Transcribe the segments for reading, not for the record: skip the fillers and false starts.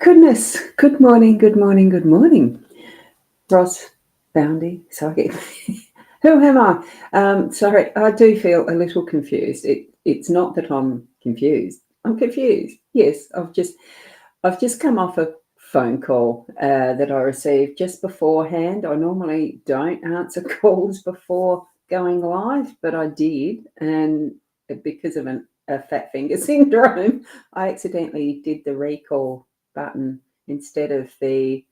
Goodness. Good morning, good morning, good morning. Ross, Boundy, sorry. Who am I? Sorry, I do feel a little confused. It's not that I'm confused. I'm confused. Yes, I've just come off a phone call that I received just beforehand. I normally don't answer calls before going live, but I did, and because of a fat finger syndrome, I accidentally did the recall button instead of the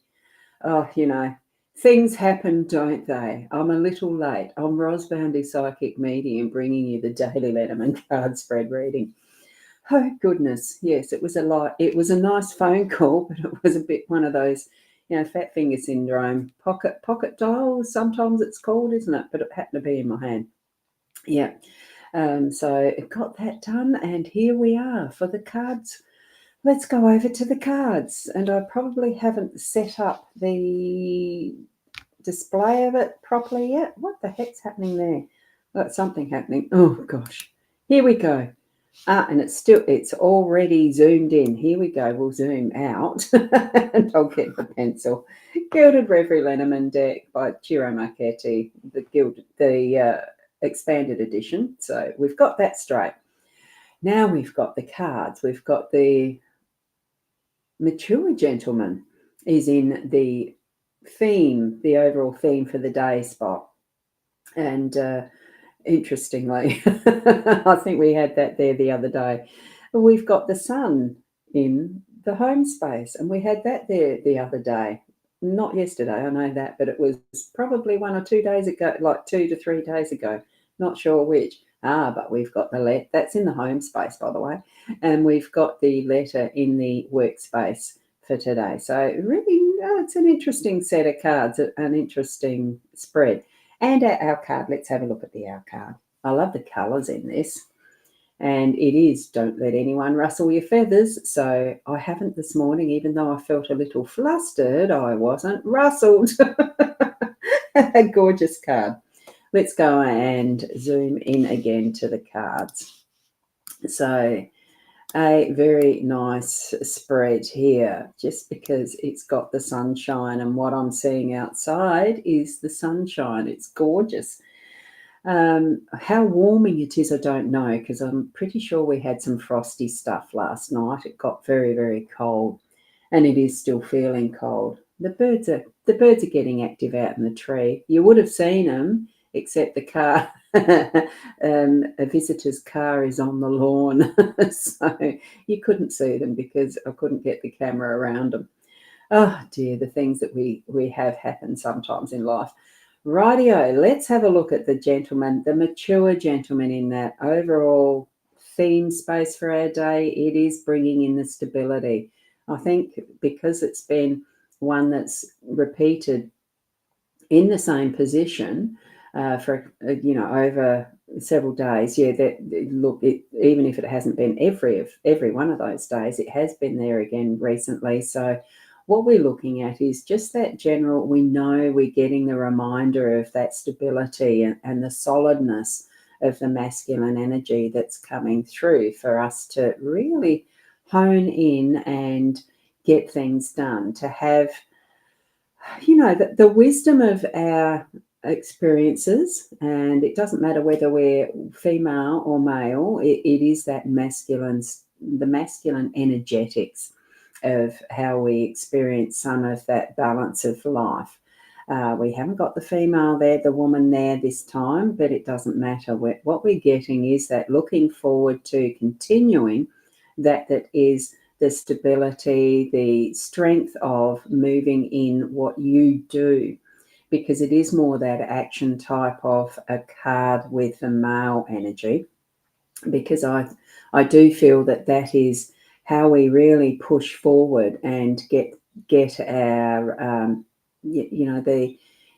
things happen, don't they? I'm a little late. I'm Ros Boundy, psychic medium, bringing you the daily Lenormand card spread reading. Oh goodness, yes, it was a lot. It was a nice phone call, but it was a bit one of those, fat finger syndrome, pocket dial. Sometimes it's called, isn't it? But it happened to be in my hand. Yeah. So it got that done, and here we are for the cards. Let's go over to the cards, and I probably haven't set up the display of it properly yet. What the heck's happening there? Got something happening. Oh gosh, here we go. And it's already zoomed in. Here we go. We'll zoom out, and I'll get the pencil. Gilded Reverie Lenormand deck by Ciro Marchetti, the expanded edition. So we've got that straight. Now we've got the cards. We've got the mature gentleman is in the theme, the overall theme for the day spot. And interestingly, I think we had that there the other day. We've got the sun in the home space, and we had that there the other day. Not yesterday, I know that, but it was probably 1 or 2 days ago, like 2 to 3 days ago. Not sure which. But we've got the letter. That's in the home space, by the way. And we've got the letter in the workspace for today. So really, it's an interesting set of cards, an interesting spread. And our card, let's have a look at our card. I love the colours in this. And it is, don't let anyone rustle your feathers. So I haven't this morning, even though I felt a little flustered, I wasn't rustled. A gorgeous card. Let's go and zoom in again to the cards. So a very nice spread here, just because it's got the sunshine, and what I'm seeing outside is the sunshine. It's gorgeous. How warming it is, I don't know, because I'm pretty sure we had some frosty stuff last night. It got very, very cold, and it is still feeling cold. The birds are getting active out in the tree. You would have seen them, except the car. A visitor's car is on the lawn, so you couldn't see them because I couldn't get the camera around them. Oh dear, the things that we have happen sometimes in life. Rightio, let's have a look at the gentleman, the mature gentleman in that overall theme space for our day. It is bringing in the stability. I think because it's been one that's repeated in the same position for over several days. Yeah, even if it hasn't been every one of those days, it has been there again recently. So what we're looking at is just that general, we know we're getting the reminder of that stability and the solidness of the masculine energy that's coming through for us to really hone in and get things done, to have the wisdom of our experiences. And it doesn't matter whether we're female or male, it is that the masculine energetics of how we experience some of that balance of life. We haven't got the female there, the woman there this time, but it doesn't matter. What we're getting is that looking forward to continuing that is the stability, the strength of moving in what you do, because it is more that action type of a card with the male energy, because I do feel that is how we really push forward and get our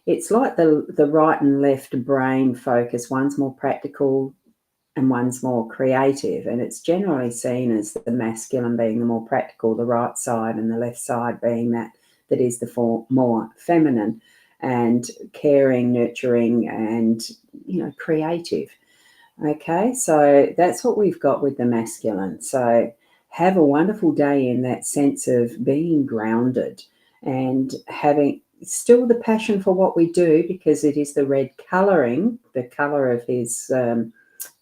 it's like the right and left brain focus. One's more practical and one's more creative, and it's generally seen as the masculine being the more practical, the right side, and the left side being that is the more feminine and caring, nurturing, and creative. Okay, so that's what we've got with the masculine. So have a wonderful day in that sense of being grounded and having still the passion for what we do, because it is the red colouring, the colour of his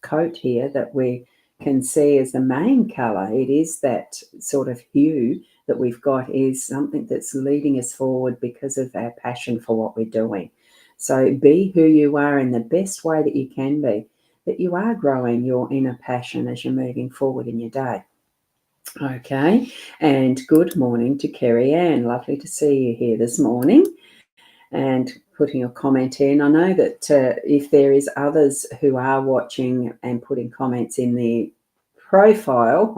coat here that we can see as the main colour. It is that sort of hue that we've got is something that's leading us forward because of our passion for what we're doing. So be who you are in the best way that you can be, that you are growing your inner passion as you're moving forward in your day. Okay, and good morning to Kerry Ann. Lovely to see you here this morning and putting a comment in. I know that if there is others who are watching and putting comments in the profile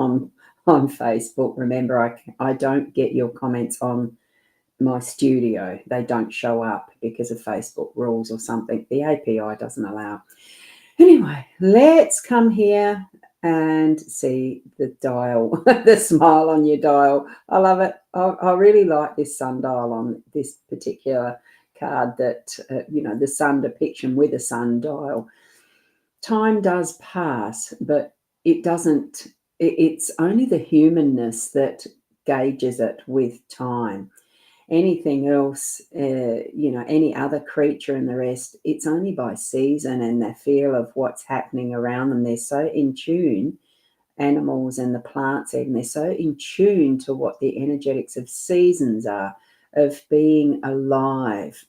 on Facebook, remember I don't get your comments on my studio. They don't show up because of Facebook rules or something. The API doesn't allow. Anyway, let's come here and see the dial, the smile on your dial. I love it. I really like this sundial on this particular card, that, the sun depiction with a sundial. Time does pass, but it doesn't, it's only the humanness that gauges it with time. Anything else, any other creature and the rest, it's only by season and the feel of what's happening around them. They're so in tune, animals and the plants even, they're so in tune to what the energetics of seasons are, of being alive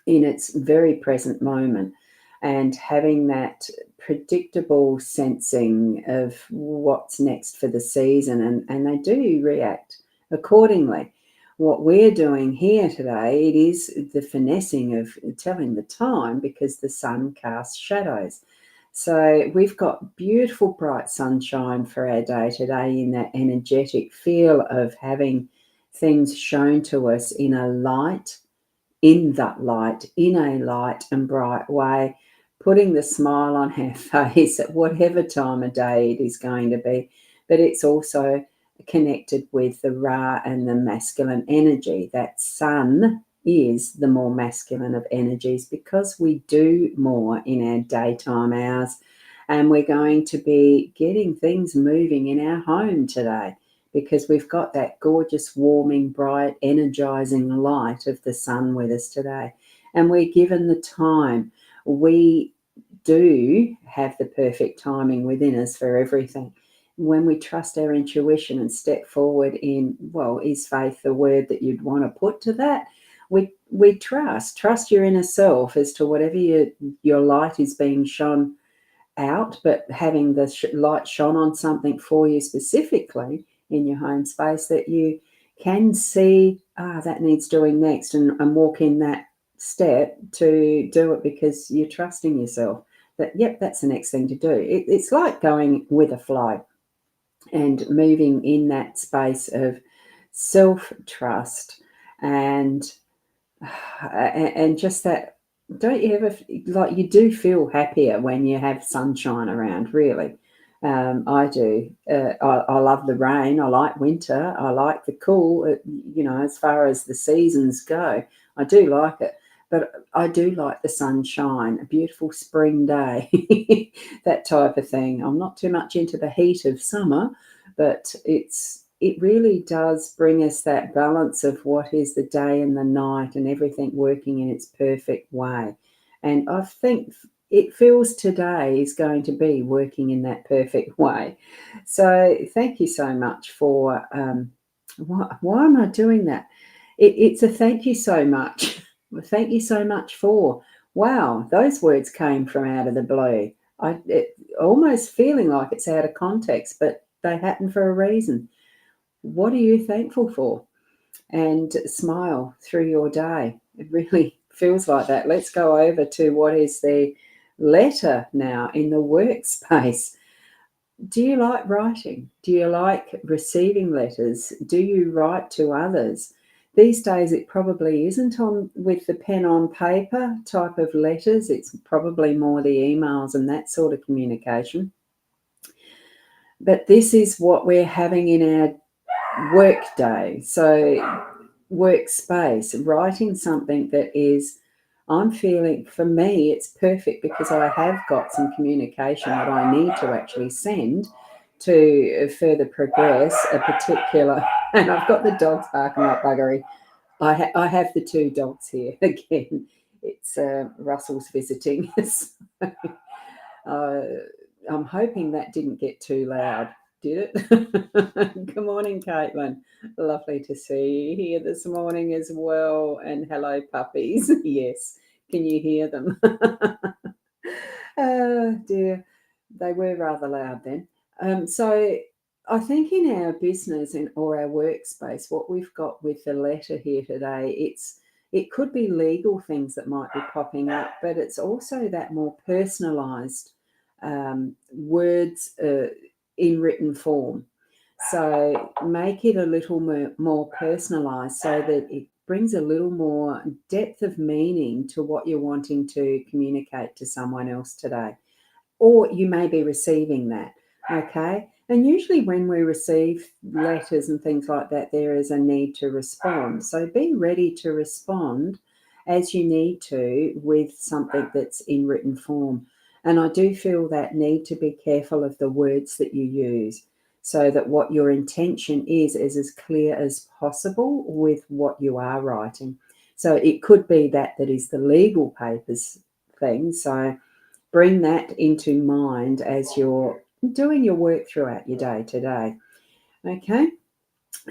in its very present moment, and having that predictable sensing of what's next for the season, and they do react accordingly. What we're doing here today, it is the finessing of telling the time, because the sun casts shadows. So we've got beautiful bright sunshine for our day today, in that energetic feel of having things shown to us in a light, in that light, in a light and bright way, putting the smile on our face at whatever time of day it is going to be. But it's also connected with the Ra and the masculine energy. That sun is the more masculine of energies, because we do more in our daytime hours, and we're going to be getting things moving in our home today, because we've got that gorgeous, warming, bright, energizing light of the sun with us today. And we're given the time. We do have the perfect timing within us for everything. When we trust our intuition and step forward in, well, is faith the word that you'd want to put to that? We trust your inner self as to whatever your light is being shone out, but having the light shone on something for you specifically in your home space, that you can see, that needs doing next, and walk in that step to do it, because you're trusting yourself that, yep, that's the next thing to do. It's like going with a flow and moving in that space of self-trust, and just that. Don't you ever, like, you do feel happier when you have sunshine around, really? I do. I love the rain. I like winter. I like the cool, as far as the seasons go, I do like it. But I do like the sunshine, a beautiful spring day, that type of thing. I'm not too much into the heat of summer, but it really does bring us that balance of what is the day and the night, and everything working in its perfect way. And I think it feels today is going to be working in that perfect way. So thank you so much for, why am I doing that? It's a thank you so much. Thank you so much for, wow, those words came from out of the blue. Almost feeling like it's out of context, but they happen for a reason. What are you thankful for? And smile through your day. It really feels like that. Let's go over to what is the letter now in the workspace. Do you like writing? Do you like receiving letters? Do you write to others? These days it probably isn't on with the pen on paper type of letters. It's probably more the emails and that sort of communication. But this is what we're having in our work day. So workspace, writing something that is, I'm feeling, for me, it's perfect, because I have got some communication that I need to actually send to further progress a particular, and I've got the dogs barking like buggery. I have the two dogs here again. It's Russell's visiting. So, uh, I'm hoping that didn't get too loud. Did it? Good morning, Caitlin. Lovely to see you here this morning as well. And hello, puppies. Yes, can you hear them? Oh dear, they were rather loud then. So I think in our business or our workspace, what we've got with the letter here today, it could be legal things that might be popping up, but it's also that more personalised words in written form. So make it a little more personalised so that it brings a little more depth of meaning to what you're wanting to communicate to someone else today. Or you may be receiving that, okay? And usually when we receive letters and things like that, there is a need to respond. So be ready to respond as you need to with something that's in written form. And I do feel that need to be careful of the words that you use so that what your intention is as clear as possible with what you are writing. So it could be that is the legal papers thing. So bring that into mind as you're doing your work throughout your day today. Okay.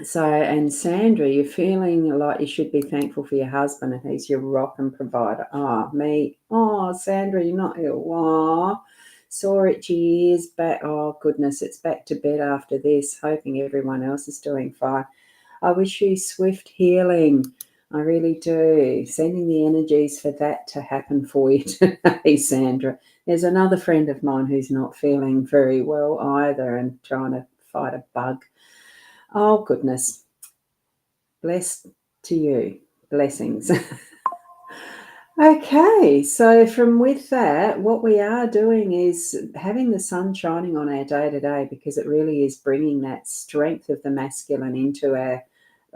So, and Sandra, you're feeling like you should be thankful for your husband and he's your rock and provider. Me. Sandra, you're not ill. Saw it, she is back. Oh, goodness, it's back to bed after this. Hoping everyone else is doing fine. I wish you swift healing. I really do. Sending the energies for that to happen for you today, Sandra. There's another friend of mine who's not feeling very well either and trying to fight a bug. Oh, goodness. Blessed to you. Blessings. Okay, so from with that, what we are doing is having the sun shining on our day to day because it really is bringing that strength of the masculine into our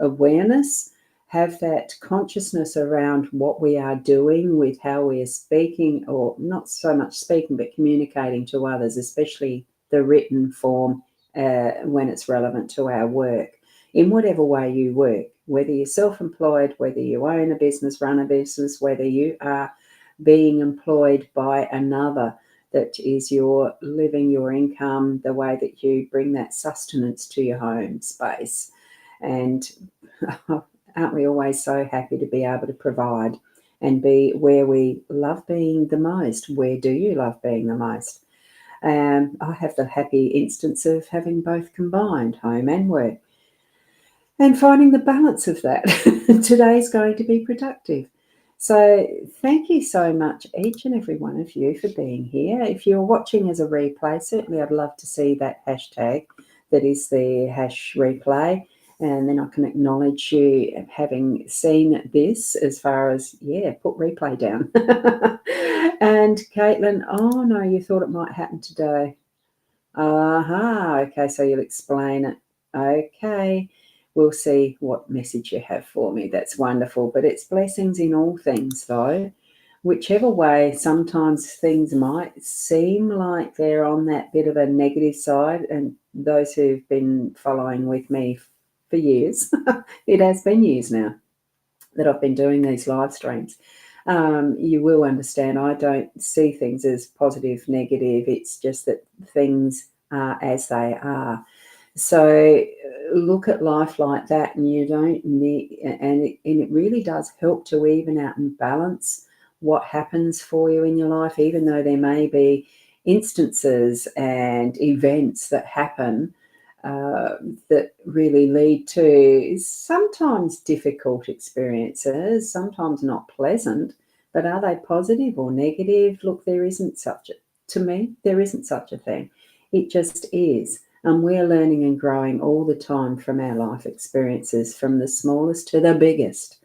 awareness, have that consciousness around what we are doing with how we are speaking, or not so much speaking, but communicating to others, especially the written form when it's relevant to our work, in whatever way you work, whether you're self-employed, whether you own a business, run a business, whether you are being employed by another, that is your living your income, the way that you bring that sustenance to your home space. And aren't we always so happy to be able to provide and be where we love being the most? Where do you love being the most? I have the happy instance of having both combined, home and work, and finding the balance of that. Today's going to be productive. So thank you so much, each and every one of you, for being here. If you're watching as a replay, certainly I'd love to see that hashtag that is the hash replay. And then I can acknowledge you having seen this as far as, put replay down. And Caitlin, oh no, you thought it might happen today. Okay, so you'll explain it. Okay, we'll see what message you have for me. That's wonderful. But it's blessings in all things, though. Whichever way, sometimes things might seem like they're on that bit of a negative side. And those who've been following with me for years, it has been years now that I've been doing these live streams. You will understand I don't see things as positive, negative. It's just that things are as they are. So look at life like that, and you don't need, and it really does help to even out and balance what happens for you in your life, even though there may be instances and events that happen that really lead to sometimes difficult experiences, sometimes not pleasant, but are they positive or negative? Look, there isn't such a thing. It just is. And we're learning and growing all the time from our life experiences, from the smallest to the biggest,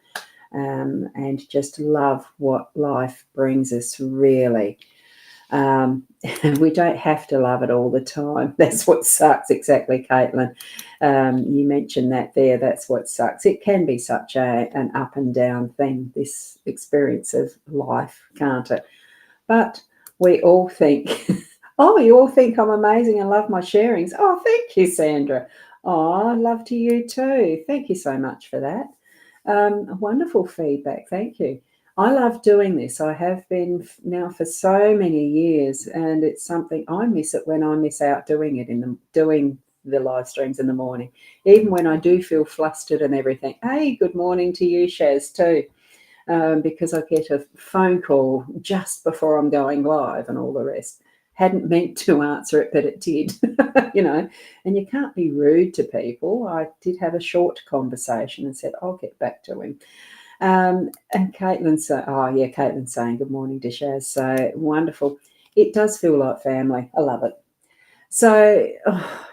and just love what life brings us, really. We don't have to love it all the time. That's what sucks. Exactly, Caitlin. You mentioned that there. That's what sucks. It can be such an up and down thing, this experience of life, can't it? But we all think, Oh, you all think I'm amazing and love my sharings. Oh, thank you, Sandra. Oh, love to you too. Thank you so much for that. Wonderful feedback. Thank you. I love doing this. I have been now for so many years, and it's something I miss it when I miss out doing it doing the live streams in the morning, even when I do feel flustered and everything. Hey, good morning to you, Shaz, too. Because I get a phone call just before I'm going live and all the rest. Hadn't meant to answer it, but it did, and you can't be rude to people. I did have a short conversation and said, I'll get back to him. And Caitlin's saying good morning to Shaz. So wonderful. It does feel like family. I love it. So,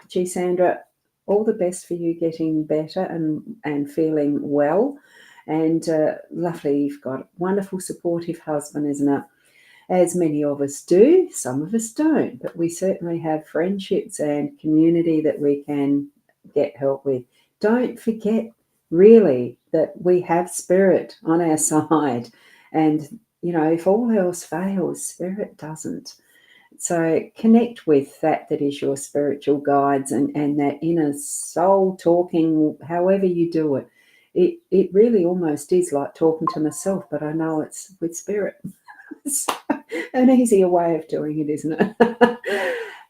gee, Sandra, all the best for you getting better and feeling well. And lovely, you've got a wonderful, supportive husband, isn't it? As many of us do, some of us don't, but we certainly have friendships and community that we can get help with. Don't forget, really, that we have spirit on our side. And, if all else fails, spirit doesn't. So connect with that is your spiritual guides and that inner soul talking, however you do it. It really almost is like talking to myself, but I know it's with spirit. It's an easier way of doing it, isn't it?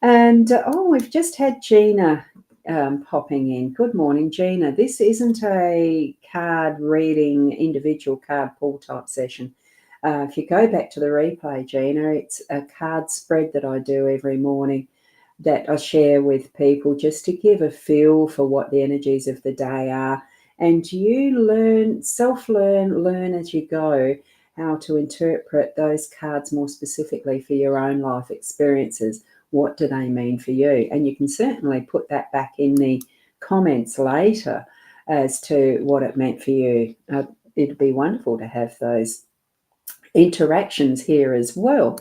And we've just had Gina popping in. Good morning, Gina. This isn't a card reading, individual card pull type session. If you go back to the replay, Gina, it's a card spread that I do every morning that I share with people just to give a feel for what the energies of the day are. And you learn as you go how to interpret those cards more specifically for your own life experiences. What do they mean for you? And you can certainly put that back in the comments later as to what it meant for you. It'd be wonderful to have those interactions here as well.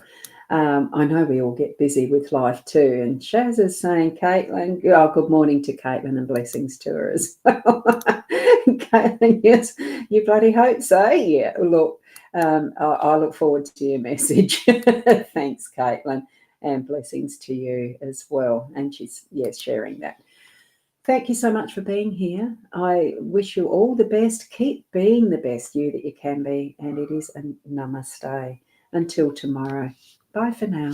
I know we all get busy with life too. And Shaz is saying, Caitlin, good morning to Caitlin and blessings to her as well. Caitlin, yes, you bloody hope so. Yeah, look, I look forward to your message. Thanks, Caitlin, and blessings to you as well. And she's, sharing that. Thank you so much for being here. I wish you all the best. Keep being the best you that you can be. And it is a namaste. Until tomorrow. Bye for now.